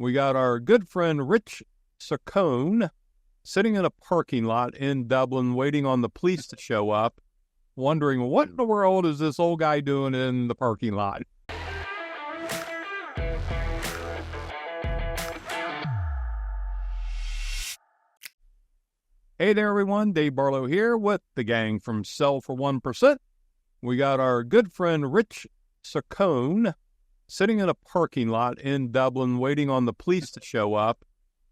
We got our good friend Rich Saccone sitting in a parking lot in Dublin waiting on the police to show up, wondering what in the world is this old guy doing in the parking lot. Hey there, everyone. Dave Barlow here with the gang from Sell for 1%. We got our good friend Rich Saccone sitting in a parking lot in Dublin waiting on the police to show up,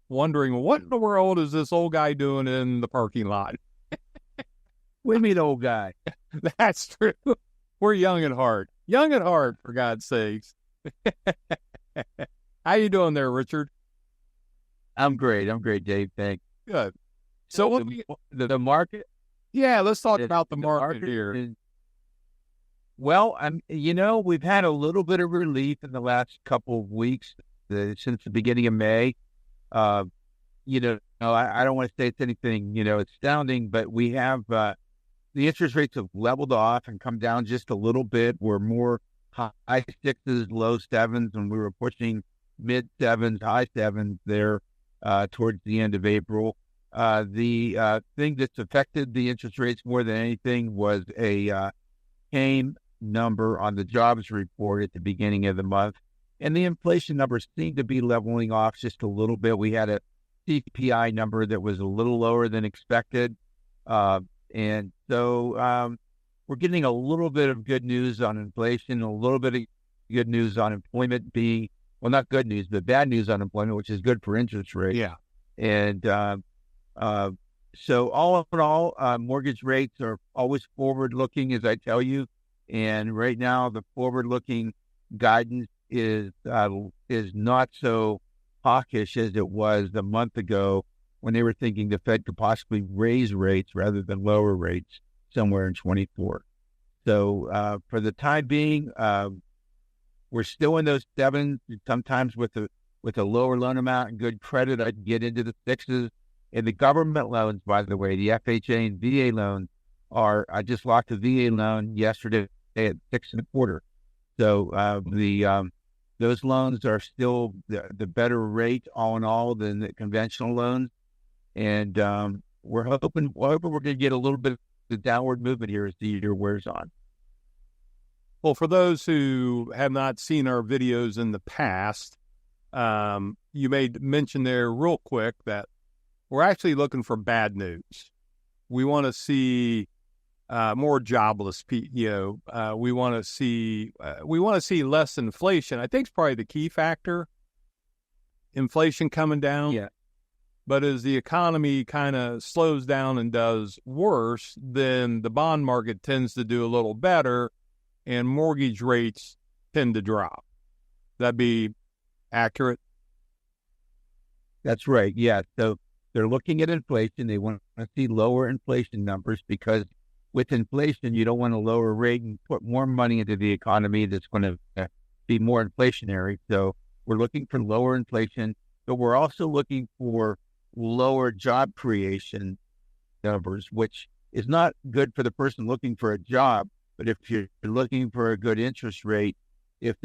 wondering what in the world is this old guy doing in the parking lot. We meet old guy. That's true. We're young at heart. Young at heart, for God's sakes. How you doing there, Richard? I'm great, Dave. Thanks. Good. So the market? Yeah, let's talk about the market here. We've had a little bit of relief in the last couple of weeks since the beginning of May. I don't want to say it's anything, astounding, but we have the interest rates have leveled off and come down just a little bit. We're more high sixes, low sevens, and we were pushing mid sevens, high sevens there towards the end of April. The thing that's affected the interest rates more than anything was a came number on the jobs report at the beginning of the month. And the inflation numbers seem to be leveling off just a little bit. We had a CPI number that was a little lower than expected. And so we're getting a little bit of good news on inflation, a little bit of good news on employment being, well, not good news, but bad news on employment, which is good for interest rates. Yeah. And so all in all, mortgage rates are always forward-looking, as I tell you. And right now, the forward-looking guidance is not so hawkish as it was a month ago when they were thinking the Fed could possibly raise rates rather than lower rates somewhere in 24. So for the time being, we're still in those sevens. Sometimes with a lower loan amount and good credit, I'd get into the sixes. And the government loans, by the way, the FHA and VA loans I just locked a VA loan yesterday at 6.25. So those loans are still the better rate all in all than the conventional loans. And we're hoping we're going to get a little bit of the downward movement here as the year wears on. Well, for those who have not seen our videos in the past, you made mention there real quick that we're actually looking for bad news. We want to see more jobless people. We want to see less inflation. I think it's probably the key factor. Inflation coming down. Yeah. But as the economy kind of slows down and does worse, then the bond market tends to do a little better, and mortgage rates tend to drop. That'd be accurate. That's right. Yeah. So they're looking at inflation. They want to see lower inflation numbers because with inflation, you don't want to lower rate and put more money into the economy that's going to be more inflationary. So we're looking for lower inflation, but we're also looking for lower job creation numbers, which is not good for the person looking for a job. But if you're looking for a good interest rate, if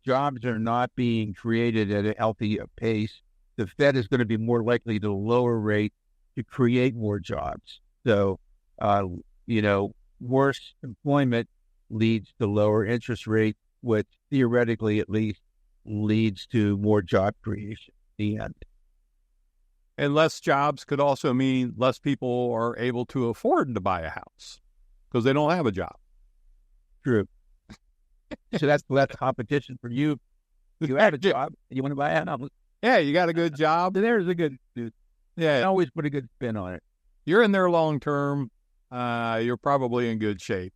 jobs are not being created at a healthy pace, the Fed is going to be more likely to lower rates to create more jobs. So, worse employment leads to lower interest rates, which theoretically at least leads to more job creation. And less jobs could also mean less people are able to afford to buy a house because they don't have a job. True. So that's competition for you. You have a job, you want to buy a house. Yeah, you got a good job. There's a good dude. Yeah. Always put a good spin on it. You're in there long term. You're probably in good shape.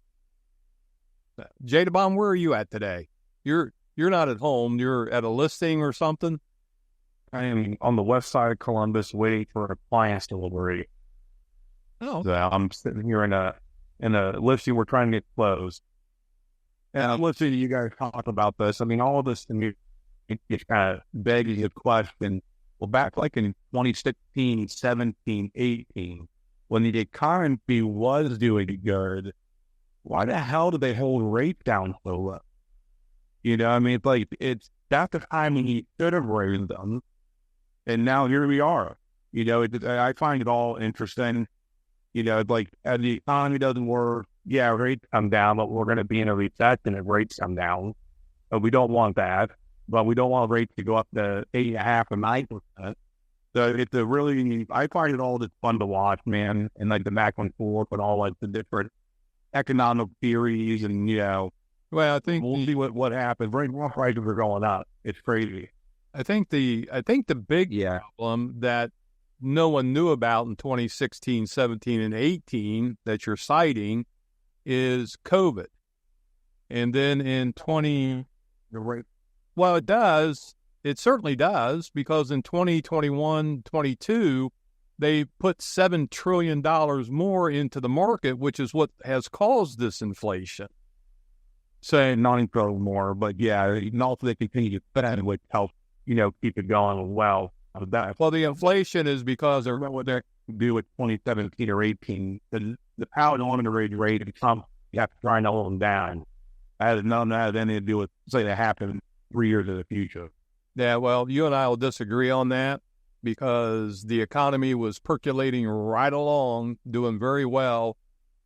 Jadabon, where are you at today? You're not at home. You're at a listing or something? I am on the west side of Columbus waiting for a appliance delivery. Oh. So I'm sitting here in a listing we're trying to get closed. And I'm listening to you guys talk about this. I mean, all of this to me, it kind of begs the question, well, back like in 2016, 17, 18, when the economy was doing good, why the hell did they hold rates down so low? You know, I mean, it's that's the time when he should have raised them. And now here we are. I find it all interesting. Like as the economy doesn't work, yeah, rates come down, but we're going to be in a recession if rates come down. But we don't want that. But we don't want rates to go up to 8.5% or 9%. So it's I find it all just fun to watch, man. And like the back and forth and all like the different economic theories and, Well, I think we'll see what happens. Right now prices are going up. It's crazy. I think the big problem that no one knew about in 2016, 17, and 18 that you're citing is COVID. And then in You're right. Well, it does. It certainly does, because in 2021, 22, they put $7 trillion more into the market, which is what has caused this inflation. Say not incredible more, but yeah, and also they continue to spend, which helps, keep it going well. Well, the inflation is because of what they do with 2017 or 18. The power don't want to raise rate, and Trump, you have to try and hold them down. That has anything to do with, say, that happened 3 years in the future. Yeah, well, you and I will disagree on that, because the economy was percolating right along, doing very well,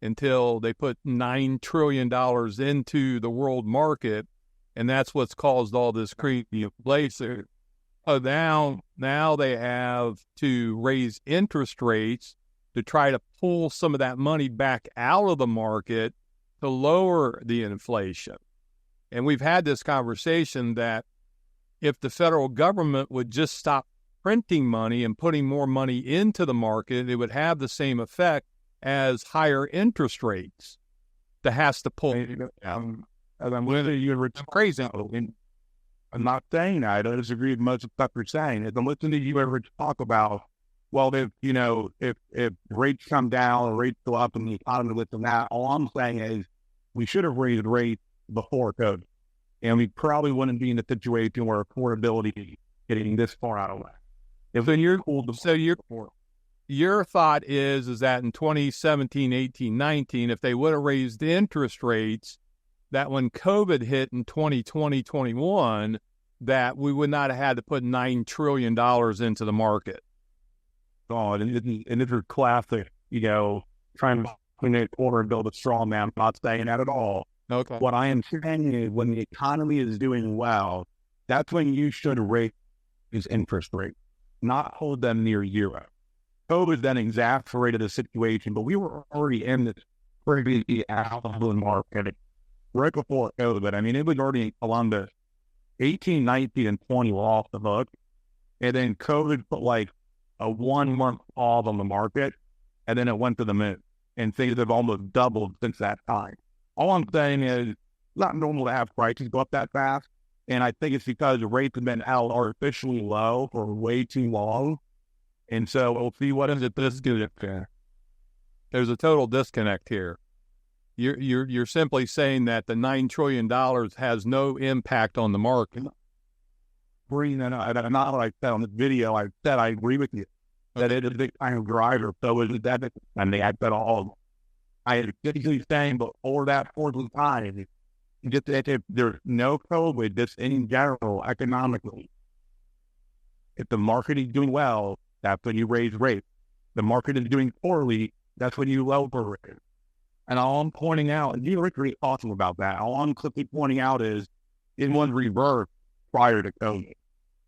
until they put $9 trillion into the world market, and that's what's caused all this crazy inflation. Now they have to raise interest rates to try to pull some of that money back out of the market to lower the inflation. And we've had this conversation that if the federal government would just stop printing money and putting more money into the market, it would have the same effect as higher interest rates that has to pull. As I'm listening to you, it's crazy. I'm not saying that. I don't disagree with most of the stuff you're saying. As I'm listening to you ever talk about, well, if rates come down or rates go up and the economy with them that, all I'm saying is we should have raised rates before COVID. And we probably wouldn't be in a situation where affordability is getting this far out of whack. Your thought is that in 2017, 18, 19, if they would have raised interest rates, that when COVID hit in 2020, 21, that we would not have had to put $9 trillion into the market. Oh, and it's a classic, trying to clean a corner and build a straw man. I'm not saying that at all. Okay. What I am saying is when the economy is doing well, that's when you should raise interest rates, not hold them near zero. COVID then exacerbated the situation, but we were already in this crazy affluent market right before COVID. I mean, it was already Columbus. 18, 19, and 20 were off the hook. And then COVID put like a 1 month pause on the market, and then it went to the moon. And things have almost doubled since that time. All I'm saying is it's not normal to have prices go up that fast. And I think it's because the rates have been held artificially low for way too long. And so we'll see what is it this good there. There's a total disconnect here. You're simply saying that the $9 trillion has no impact on the market. Bringing that up, not what I said on the video. I said I agree with you that it is a big kind of driver. So is that, and they had that all. I had basically saying before that point in time, just if there's no COVID, just in general economically, if the market is doing well, that's when you raise rates. The market is doing poorly, that's when you lower rates. And all I'm pointing out, and you're really awesome about that, all I'm quickly pointing out is it was reversed prior to COVID.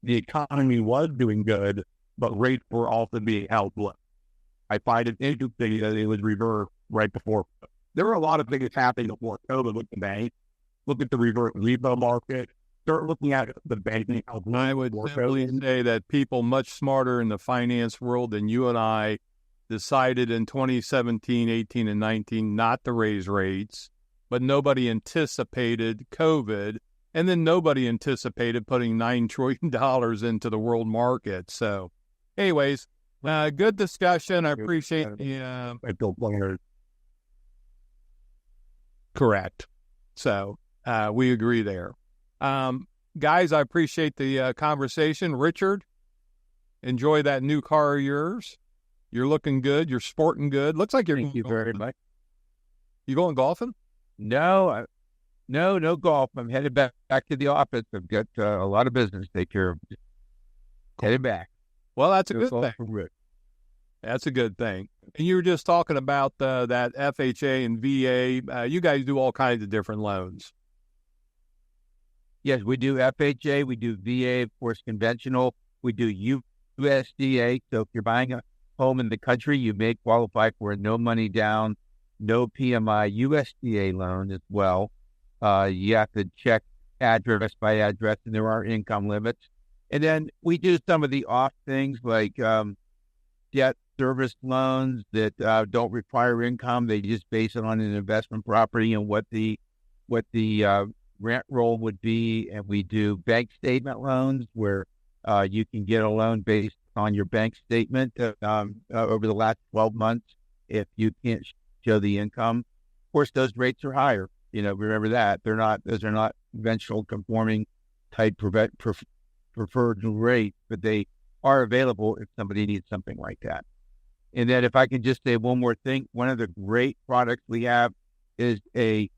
The economy was doing good, but rates were also being held low. I find it interesting that it was reversed right before. There were a lot of things happening before COVID. Look at the bank, look at the reverse repo market, start looking at the banking. I would simply say that people much smarter in the finance world than you and I decided in 2017, 18, and 19 not to raise rates, but nobody anticipated COVID, and then nobody anticipated putting $9 trillion into the world market. So, anyways, good discussion. I appreciate the... Correct. So, we agree there. Guys, I appreciate the conversation. Richard, enjoy that new car of yours. You're looking good. You're sporting good. Looks like you're... Thank you very much. You going golfing? No golf. I'm headed back to the office. I've got a lot of business to take care of. Headed back. Well, that's a It's good all thing. for Rick. That's a good thing. And you were just talking about that FHA and VA. You guys do all kinds of different loans. Yes, we do FHA, we do VA, of course, conventional. We do USDA. So if you're buying a home in the country, you may qualify for a no money down, no PMI USDA loan as well. You have to check address by address, and there are income limits. And then we do some of the off things like debt service loans that don't require income. They just base it on an investment property and what the rent roll would be. And we do bank statement loans where you can get a loan based on your bank statement over the last 12 months if you can't show the income. Of course, those rates are higher. Remember that. Those are not conventional conforming type preferred rate, but they are available if somebody needs something like that. And then if I can just say one more thing, one of the great products we have is a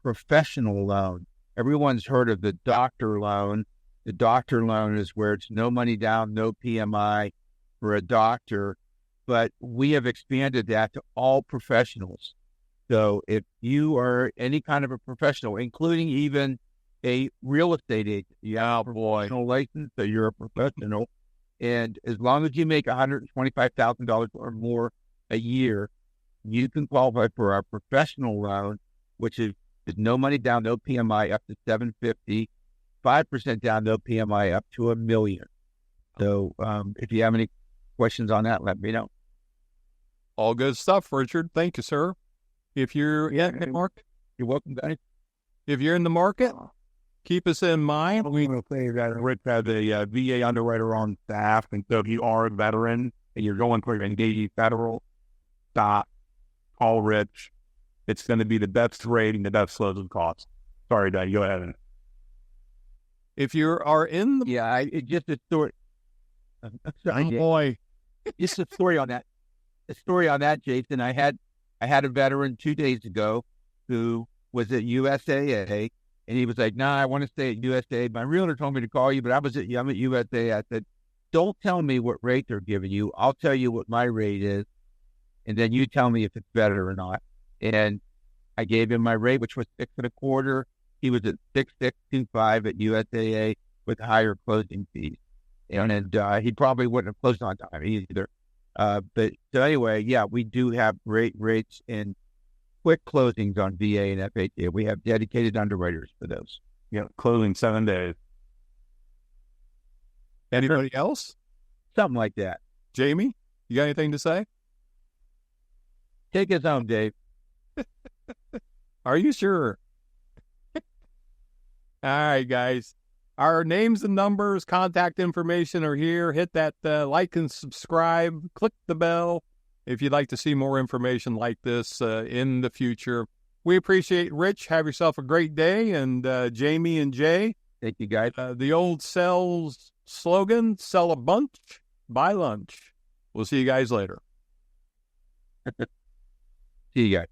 professional loan. Everyone's heard of the doctor loan. The doctor loan is where it's no money down, no PMI for a doctor, but we have expanded that to all professionals. So if you are any kind of a professional, including even a real estate agent, you have a professional license, so you're a professional. And as long as you make $125,000 or more a year, you can qualify for our professional loan, which is no money down, no PMI up to $750, 5% down, no PMI up to $1 million. So if you have any questions on that, let me know. All good stuff, Richard. Thank you, sir. If you're in the market, You're welcome, guys. if you're in the market, keep us in mind. We will say that Rich has a VA underwriter on staff, and so if you are a veteran and you're going for an engaged federal, stop, call Rich. It's going to be the best rate and the best closing cost. Sorry, Dad, go ahead. If you are in the It's just a story. oh boy, Just a story on that. A story on that, Jason. I had a veteran 2 days ago who was at USAA, and he was like, "Nah, I want to stay at USAA. My realtor told me to call you, but I'm at USAA." I said, "Don't tell me what rate they're giving you. I'll tell you what my rate is, and then you tell me if it's better or not." And I gave him my rate, which was 6.25. He was at 6.625 at USAA with higher closing fees, and he probably wouldn't have closed on time either. But so anyway, yeah, we do have great rates and quick closings on VA and FHA. We have dedicated underwriters for those. Yeah, closing 7 days. anybody else? Something like that. Jamie, you got anything to say? Take us home, Dave. Are you sure? All right, guys. Our names and numbers, contact information are here. Hit that like and subscribe. Click the bell if you'd like to see more information like this in the future. We appreciate Rich. Have yourself a great day. And Jamie and Jay. Thank you, guys. The old sales slogan, sell a bunch, buy lunch. We'll see you guys later. See you guys.